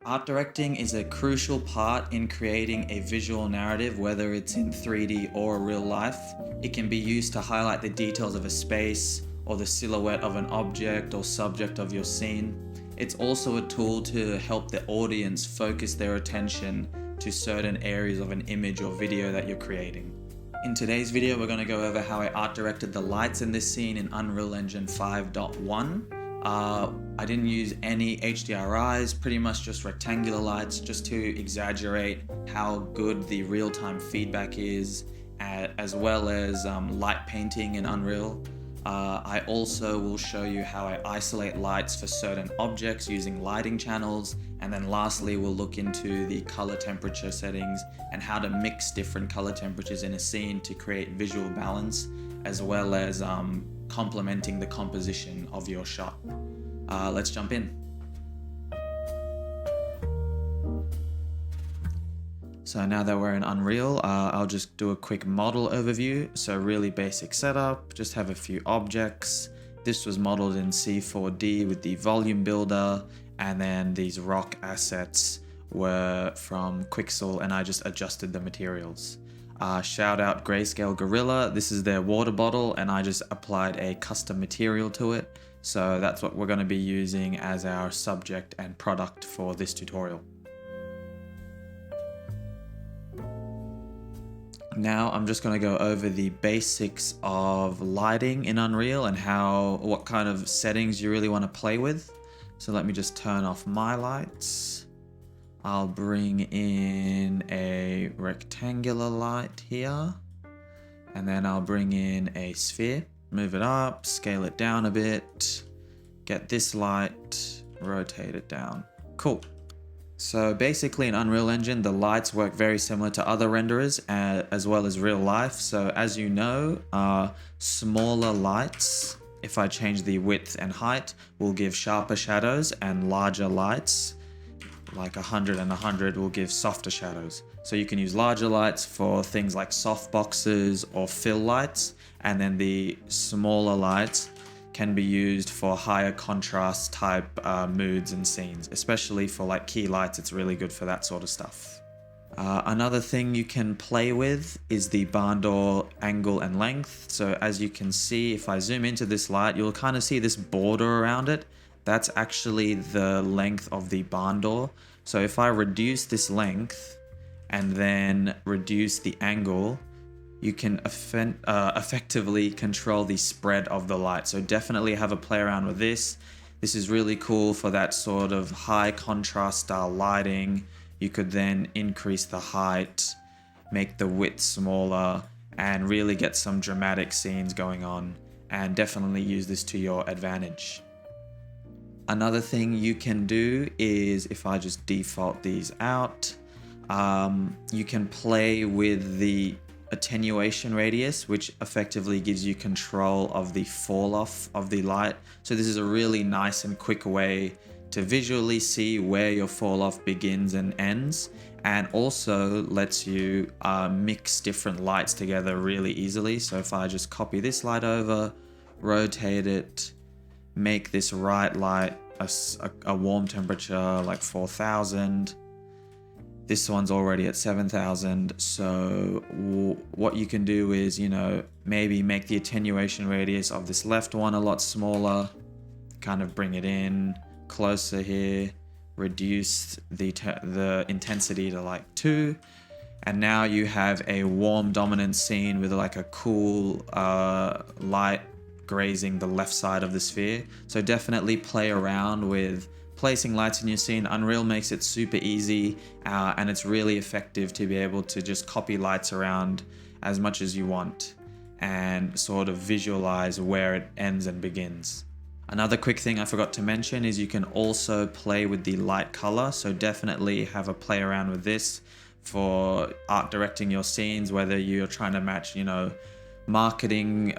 Art directing is a crucial part in creating a visual narrative, whether it's in 3D or real life. It can be used to highlight the details of a space or the silhouette of an object or subject of your scene. It's also a tool to help the audience focus their attention to certain areas of an image or video that you're creating. In today's video, we're going to go over how I art directed the lights in this scene in Unreal Engine 5.1. I didn't use any HDRIs, pretty much just rectangular lights, just to exaggerate how good the real-time feedback is, as well as light painting in Unreal. I also will show you how I isolate lights for certain objects using lighting channels, and then lastly we'll look into the color temperature settings and how to mix different color temperatures in a scene to create visual balance, as well as complementing the composition of your shot. Let's jump in. So now that we're in Unreal, I'll just do a quick model overview. So really basic setup, just have a few objects. This was modeled in C4D with the volume builder, and then these rock assets were from Quixel, and I just adjusted the materials. Shout out Grayscale Gorilla, this is their water bottle, and I just applied a custom material to it. So that's what we're going to be using as our subject and product for this tutorial. Now I'm just going to go over the basics of lighting in Unreal and what kind of settings you really want to play with. So let me just turn off my lights. I'll bring in a rectangular light here, and then I'll bring in a sphere, move it up, scale it down a bit, get this light, rotate it down. Cool. So basically in Unreal Engine, the lights work very similar to other renderers as well as real life. So as you know, smaller lights, if I change the width and height, will give sharper shadows, and larger lights, like 100 and 100, will give softer shadows. So you can use larger lights for things like softboxes or fill lights, and then the smaller lights can be used for higher contrast type moods and scenes, especially for like key lights. It's really good for that sort of stuff. Another thing you can play with is the barn door angle and length. So as you can see, if I zoom into this light, you'll kind of see this border around it. That's actually the length of the barn door. So if I reduce this length and then reduce the angle, you can effectively control the spread of the light. So definitely have a play around with this. This is really cool for that sort of high contrast style lighting. You could then increase the height, make the width smaller, and really get some dramatic scenes going on, and definitely use this to your advantage. Another thing you can do is, if I just default these out, you can play with the attenuation radius, which effectively gives you control of the fall off of the light. So this is a really nice and quick way to visually see where your fall off begins and ends, and also lets you mix different lights together really easily. So if I just copy this light over, rotate it, make this right light a warm temperature like 4000. This one's already at 7,000, so what you can do is, maybe make the attenuation radius of this left one a lot smaller, kind of bring it in closer here, reduce the intensity to like 2, and now you have a warm dominant scene with like a cool light grazing the left side of the sphere. So definitely play around with placing lights in your scene. Unreal makes it super easy, and it's really effective to be able to just copy lights around as much as you want and sort of visualize where it ends and begins. Another quick thing I forgot to mention is you can also play with the light color. So definitely have a play around with this for art directing your scenes, whether you're trying to match, marketing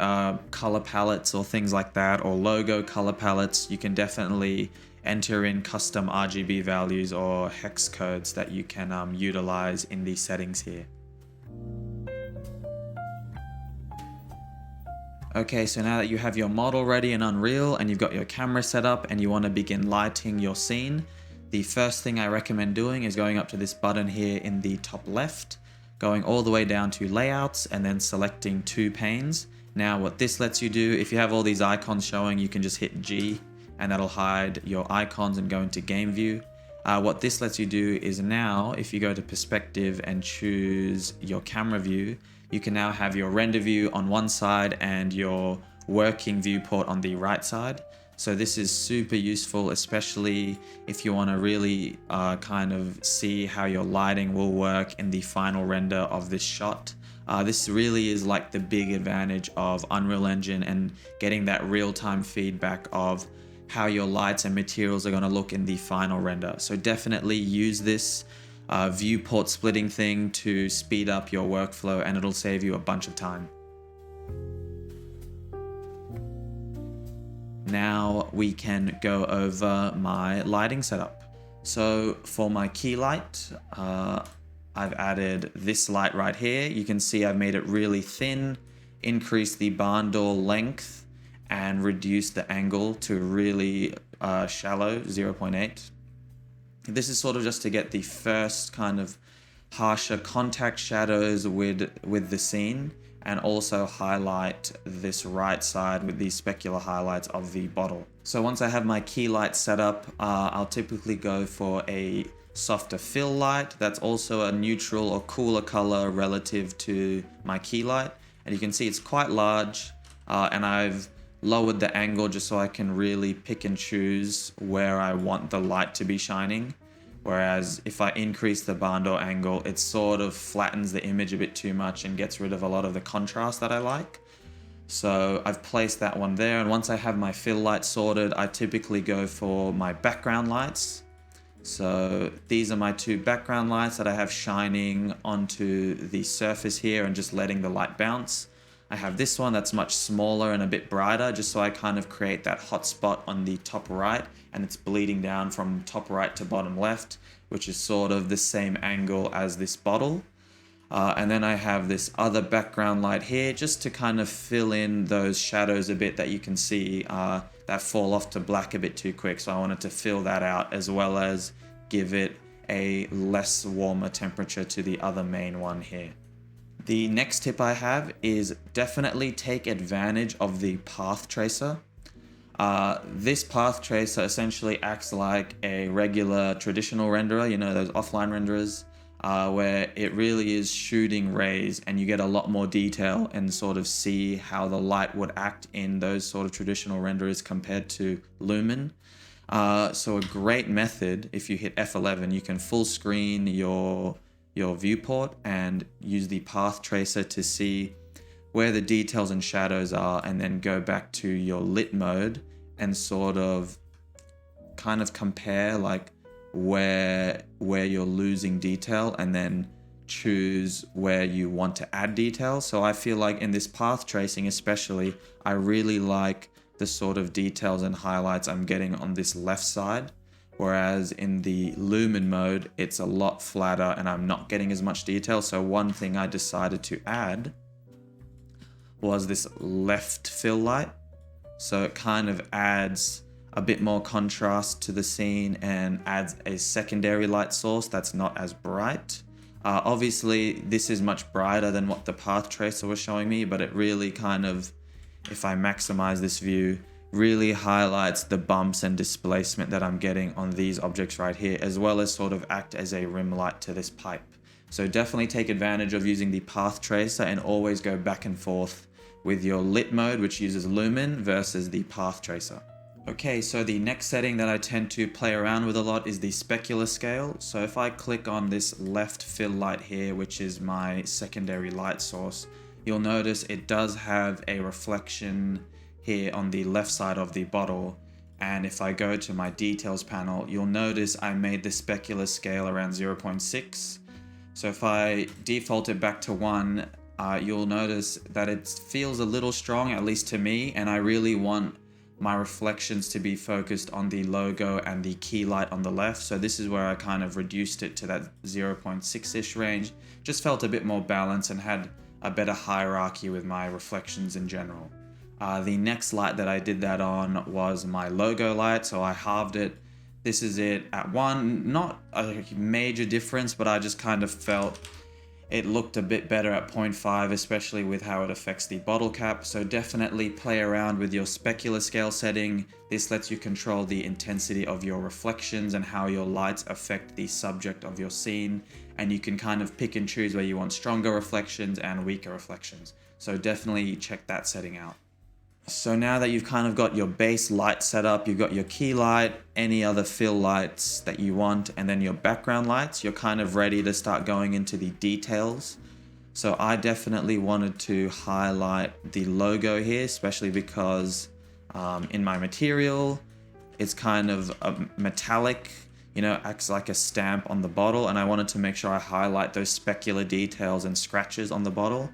color palettes or things like that, or logo color palettes. You can definitely enter in custom RGB values or hex codes that you can utilize in these settings here. Okay, so now that you have your model ready in Unreal and you've got your camera set up and you want to begin lighting your scene, the first thing I recommend doing is going up to this button here in the top left, going all the way down to layouts and then selecting 2 panes. Now what this lets you do, if you have all these icons showing, you can just hit G and that'll hide your icons and go into game view. What this lets you do is now, if you go to perspective and choose your camera view, you can now have your render view on one side and your working viewport on the right side. So this is super useful, especially if you want to really kind of see how your lighting will work in the final render of this shot. This really is like the big advantage of Unreal Engine and getting that real-time feedback of how your lights and materials are going to look in the final render. So definitely use this viewport splitting thing to speed up your workflow, and it'll save you a bunch of time. Now we can go over my lighting setup. So for my key light, I've added this light right here. You can see I've made it really thin, increased the barn door length, and reduced the angle to really shallow, 0.8. This is sort of just to get the first kind of harsher contact shadows with the scene, and also highlight this right side with these specular highlights of the bottle. So once I have my key light set up, I'll typically go for a softer fill light that's also a neutral or cooler color relative to my key light. And you can see it's quite large, and I've lowered the angle just so I can really pick and choose where I want the light to be shining. Whereas if I increase the barn door angle, it sort of flattens the image a bit too much and gets rid of a lot of the contrast that I like. So I've placed that one there, and once I have my fill light sorted, I typically go for my background lights. So these are my 2 background lights that I have shining onto the surface here and just letting the light bounce. I have this one that's much smaller and a bit brighter, just so I kind of create that hot spot on the top right, and it's bleeding down from top right to bottom left, which is sort of the same angle as this bottle. And then I have this other background light here just to kind of fill in those shadows a bit that you can see that fall off to black a bit too quick. So I wanted to fill that out, as well as give it a less warmer temperature to the other main one here. The next tip I have is definitely take advantage of the path tracer. This path tracer essentially acts like a regular traditional renderer, you know, those offline renderers, where it really is shooting rays and you get a lot more detail and sort of see how the light would act in those sort of traditional renderers compared to Lumen. So a great method, if you hit F11, you can full screen your viewport and use the path tracer to see where the details and shadows are, and then go back to your lit mode and sort of kind of compare like where you're losing detail, and then choose where you want to add detail. So I feel like in this path tracing especially, I really like the sort of details and highlights I'm getting on this left side. Whereas in the Lumen mode, it's a lot flatter and I'm not getting as much detail. So one thing I decided to add was this left fill light. So it kind of adds a bit more contrast to the scene and adds a secondary light source that's not as bright. Obviously, this is much brighter than what the path tracer was showing me, but it really kind of, if I maximize this view, really highlights the bumps and displacement that I'm getting on these objects right here, as well as sort of act as a rim light to this pipe. So definitely take advantage of using the path tracer, and always go back and forth with your lit mode, which uses Lumen, versus the path tracer. Okay, so the next setting that I tend to play around with a lot is the specular scale. So if I click on this left fill light here, which is my secondary light source, you'll notice it does have a reflection here on the left side of the bottle. And if I go to my details panel, you'll notice I made the specular scale around 0.6. So if I default it back to 1, you'll notice that it feels a little strong, at least to me, and I really want my reflections to be focused on the logo and the key light on the left. So this is where I kind of reduced it to that 0.6-ish range. Just felt a bit more balanced and had a better hierarchy with my reflections in general. The next light that I did that on was my logo light. So I halved it This is it at 1. Not a major difference, but I just kind of felt it looked a bit better at 0.5, especially with how it affects the bottle cap. So definitely play around with your specular scale setting. This lets you control the intensity of your reflections and how your lights affect the subject of your scene. And you can kind of pick and choose where you want stronger reflections and weaker reflections. So definitely check that setting out. So now that you've kind of got your base light set up, you've got your key light, any other fill lights that you want, and then your background lights, you're kind of ready to start going into the details. So I definitely wanted to highlight the logo here, especially because in my material, it's kind of a metallic, acts like a stamp on the bottle, and I wanted to make sure I highlight those specular details and scratches on the bottle.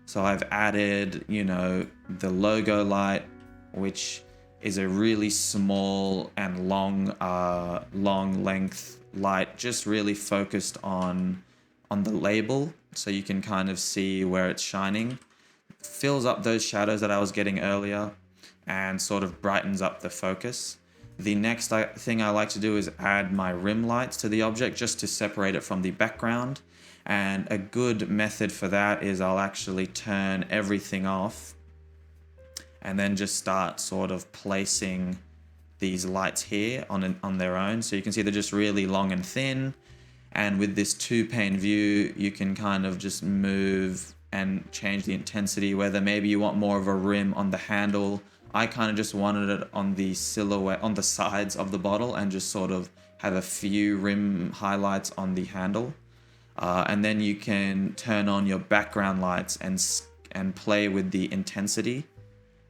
So I've added, the logo light, which is a really small and long length light, just really focused on the label, so you can kind of see where it's shining. Fills up those shadows that I was getting earlier and sort of brightens up the focus. The next thing I like to do is add my rim lights to the object just to separate it from the background. And a good method for that is I'll actually turn everything off and then just start sort of placing these lights here on their own. So you can see they're just really long and thin. And with this 2-pane view, you can kind of just move and change the intensity, whether maybe you want more of a rim on the handle. I kind of just wanted it on the silhouette, on the sides of the bottle, and just sort of have a few rim highlights on the handle. And then you can turn on your background lights and play with the intensity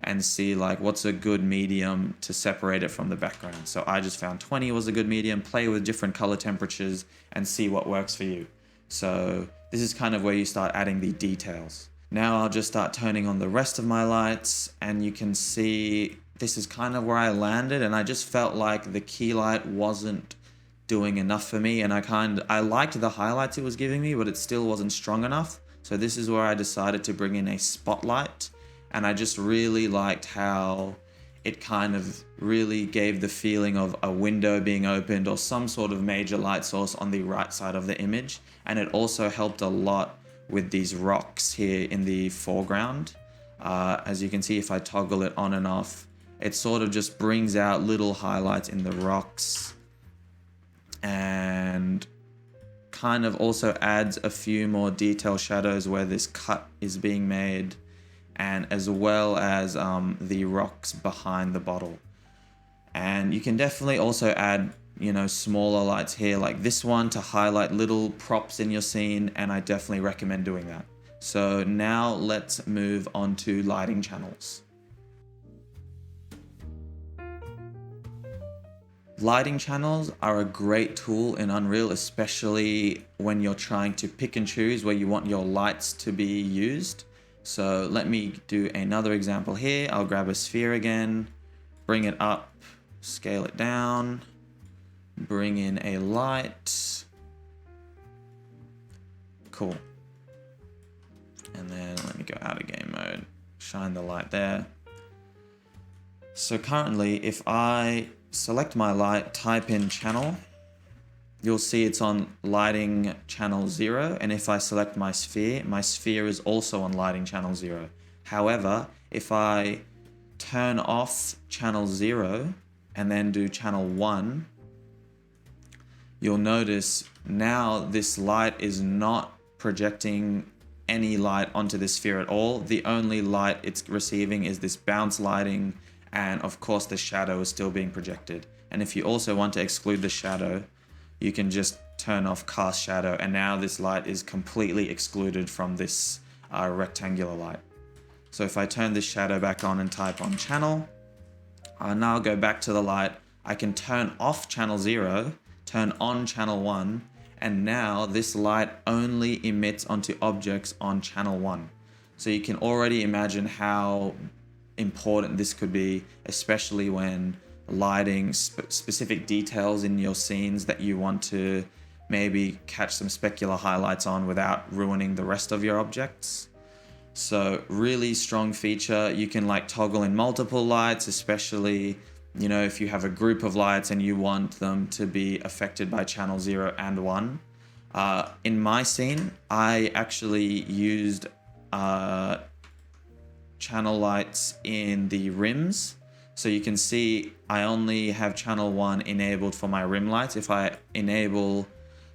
and see like what's a good medium to separate it from the background. So I just found 20 was a good medium. Play with different color temperatures and see what works for you. So this is kind of where you start adding the details. Now I'll just start turning on the rest of my lights, and you can see this is kind of where I landed, and I just felt like the key light wasn't doing enough for me, and I liked the highlights it was giving me, but it still wasn't strong enough. So this is where I decided to bring in a spotlight, and I just really liked how it kind of really gave the feeling of a window being opened or some sort of major light source on the right side of the image. And it also helped a lot with these rocks here in the foreground. As you can see, if I toggle it on and off, it sort of just brings out little highlights in the rocks and kind of also adds a few more detail shadows where this cut is being made, and as well as the rocks behind the bottle. And you can definitely also add, smaller lights here like this one to highlight little props in your scene, and I definitely recommend doing that. So now let's move on to lighting channels. Lighting channels are a great tool in Unreal, especially when you're trying to pick and choose where you want your lights to be used. So let me do another example here. I'll grab a sphere again, bring it up, scale it down, bring in a light. Cool. And then let me go out of game mode, shine the light there. So currently, if I select my light, type in channel, you'll see it's on lighting channel 0. And if I select my sphere is also on lighting channel 0. However, if I turn off channel 0 and then do channel 1, you'll notice now this light is not projecting any light onto the sphere at all. The only light it's receiving is this bounce lighting, and of course the shadow is still being projected. And if you also want to exclude the shadow, you can just turn off cast shadow, and now this light is completely excluded from this rectangular light. So if I turn this shadow back on and type on channel, I'll now go back to the light. I can turn off channel 0, turn on channel 1, and now this light only emits onto objects on channel 1. So you can already imagine how important this could be, especially when lighting specific details in your scenes that you want to maybe catch some specular highlights on without ruining the rest of your objects. So really strong feature. You can like toggle in multiple lights, especially you know, if you have a group of lights and you want them to be affected by channel 0 and 1. In my scene, I actually used channel lights in the rims. So you can see I only have channel 1 enabled for my rim lights. If I enable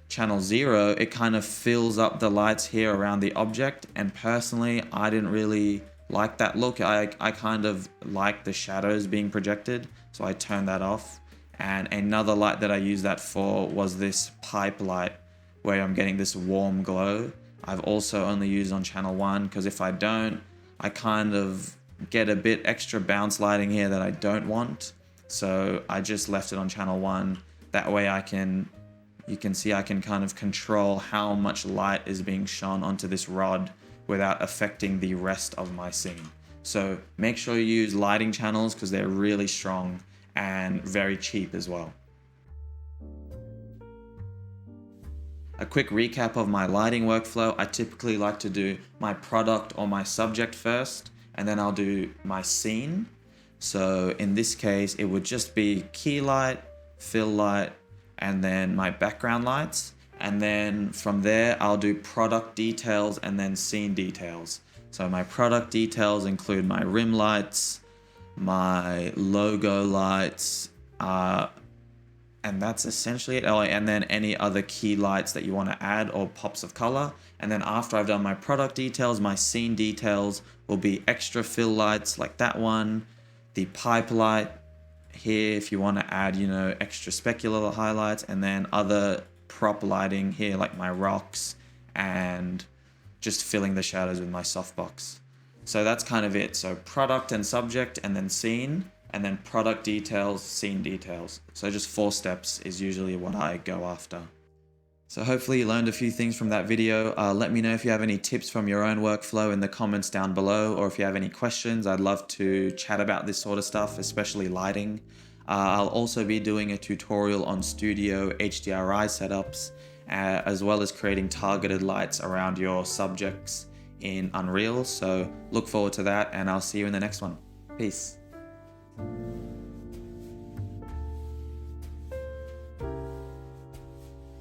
channel 0, it kind of fills up the lights here around the object, and personally I didn't really like that look. I kind of like the shadows being projected, so I turned that off. And another light that I used that for was this pipe light, where I'm getting this warm glow. I've also only used on channel 1, because if I don't, I kind of get a bit extra bounce lighting here that I don't want. So I just left it on channel 1. That way you can see I can kind of control how much light is being shone onto this rod without affecting the rest of my scene. So make sure you use lighting channels, because they're really strong and very cheap as well. A quick recap of my lighting workflow. I typically like to do my product or my subject first, and then I'll do my scene. So in this case, it would just be key light, fill light, and then my background lights. And then from there, I'll do product details and then scene details. So my product details include my rim lights, my logo lights, and that's essentially it. Oh, and then any other key lights that you want to add or pops of color. And then after I've done my product details, my scene details will be extra fill lights like that one, the pipe light here if you want to add, you know, extra specular highlights, and then other prop lighting here like my rocks, and just filling the shadows with my softbox. So that's kind of it. So product and subject, and then scene, and then product details, scene details. So just 4 steps is usually what I go after. So hopefully you learned a few things from that video. Let me know if you have any tips from your own workflow in the comments down below, or if you have any questions. I'd love to chat about this sort of stuff, especially lighting. I'll also be doing a tutorial on studio HDRI setups, as well as creating targeted lights around your subjects in Unreal. So look forward to that, and I'll see you in the next one. Peace.